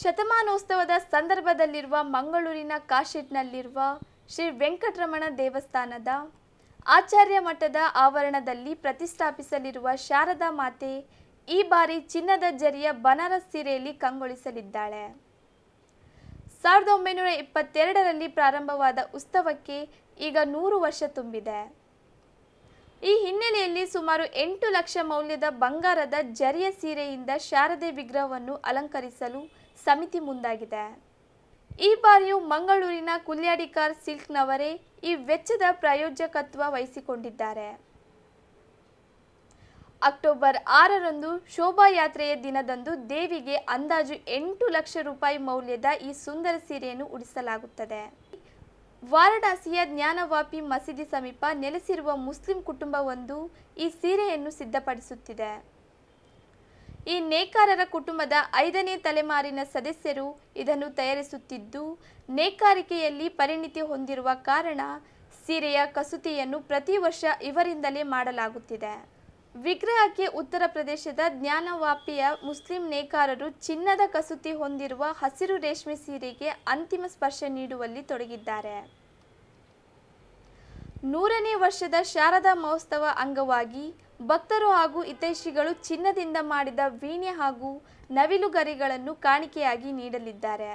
ಶತಮಾನೋತ್ಸವದ ಸಂದರ್ಭದಲ್ಲಿರುವ ಮಂಗಳೂರಿನ ಕಾಶೆಟ್ನಲ್ಲಿರುವ ಶ್ರೀ ವೆಂಕಟರಮಣ ದೇವಸ್ಥಾನದ ಆಚಾರ್ಯ ಮಠದ ಆವರಣದಲ್ಲಿ ಪ್ರತಿಷ್ಠಾಪಿಸಲಿರುವ ಶಾರದಾ ಮಾತೆ ಈ ಬಾರಿ ಚಿನ್ನದ ಜರಿಯ ಬನಾರಸ್ ಸೀರೆಯಲ್ಲಿ ಕಂಗೊಳಿಸಲಿದ್ದಾಳೆ. 1922ರಲ್ಲಿ ಪ್ರಾರಂಭವಾದ ಉತ್ಸವಕ್ಕೆ ಈಗ 100 ವರ್ಷ ತುಂಬಿದೆ. ಈ ಹಿನ್ನೆಲೆಯಲ್ಲಿ ಸುಮಾರು 8 ಲಕ್ಷ ಮೌಲ್ಯದ ಬಂಗಾರದ ಜರಿಯ ಸೀರೆಯಿಂದ ಶಾರದೆ ವಿಗ್ರಹವನ್ನು ಅಲಂಕರಿಸಲು ಸಮಿತಿ ಮುಂದಾಗಿದೆ. ಈ ಬಾರಿಯೂ ಮಂಗಳೂರಿನ ಕುಲ್ಯಾಡಿಕಾರ್ ಸಿಲ್ಕ್ನವರೇ ಈ ವೆಚ್ಚದ ಪ್ರಾಯೋಜಕತ್ವ ವಹಿಸಿಕೊಂಡಿದ್ದಾರೆ. ಅಕ್ಟೋಬರ್ 6ರಂದು ಶೋಭಾಯಾತ್ರೆಯ ದಿನದಂದು ದೇವಿಗೆ ಅಂದಾಜು 8 ಲಕ್ಷ ರೂಪಾಯಿ ಮೌಲ್ಯದ ಈ ಸುಂದರ ಸೀರೆಯನ್ನು ಉಡಿಸಲಾಗುತ್ತದೆ. ವಾರಣಾಸಿಯ ಜ್ಞಾನವಾಪಿ ಮಸೀದಿ ಸಮೀಪ ನೆಲೆಸಿರುವ ಮುಸ್ಲಿಂ ಕುಟುಂಬವೊಂದು ಈ ಸೀರೆಯನ್ನು ಸಿದ್ಧಪಡಿಸುತ್ತಿದೆ. ಈ ನೇಕಾರರ ಕುಟುಂಬದ 5ನೇ ತಲೆಮಾರಿನ ಸದಸ್ಯರು ಇದನ್ನು ತಯಾರಿಸುತ್ತಿದ್ದು, ನೇಕಾರಿಕೆಯಲ್ಲಿ ಪರಿಣಿತಿ ಹೊಂದಿರುವ ಕಾರಣ ಸೀರೆಯ ಕಸೂತಿಯನ್ನು ಪ್ರತಿ ವರ್ಷ ಇವರಿಂದಲೇ ಮಾಡಲಾಗುತ್ತಿದೆ. ವಿಗ್ರಹಕ್ಕೆ ಉತ್ತರ ಪ್ರದೇಶದ ಜ್ಞಾನವಾಪಿಯ ಮುಸ್ಲಿಂ ನೇಕಾರರು ಚಿನ್ನದ ಕಸೂತಿ ಹೊಂದಿರುವ ಹಸಿರು ರೇಷ್ಮೆ ಸೀರೆಗೆ ಅಂತಿಮ ಸ್ಪರ್ಶ ನೀಡುವಲ್ಲಿ ತೊಡಗಿದ್ದಾರೆ. 100ನೇ ವರ್ಷದ ಶಾರದಾ ಮಹೋತ್ಸವ ಅಂಗವಾಗಿ ಭಕ್ತರು ಹಾಗೂ ಹಿತೈಷಿಗಳು ಚಿನ್ನದಿಂದ ಮಾಡಿದ ವೀಣೆ ಹಾಗೂ ನವಿಲುಗರಿಗಳನ್ನು ಕಾಣಿಕೆಯಾಗಿ ನೀಡಲಿದ್ದಾರೆ.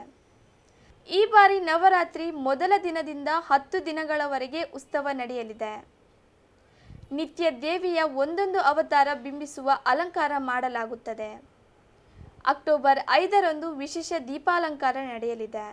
ಈ ಬಾರಿ ನವರಾತ್ರಿ ಮೊದಲ ದಿನದಿಂದ 10 ದಿನಗಳವರೆಗೆ ಉತ್ಸವ ನಡೆಯಲಿದೆ. ನಿತ್ಯ ದೇವಿಯ ಒಂದೊಂದು ಅವತಾರ ಬಿಂಬಿಸುವ ಅಲಂಕಾರ ಮಾಡಲಾಗುತ್ತದೆ. ಅಕ್ಟೋಬರ್ 5ರಂದು ವಿಶೇಷ ದೀಪಾಲಂಕಾರ ನಡೆಯಲಿದೆ.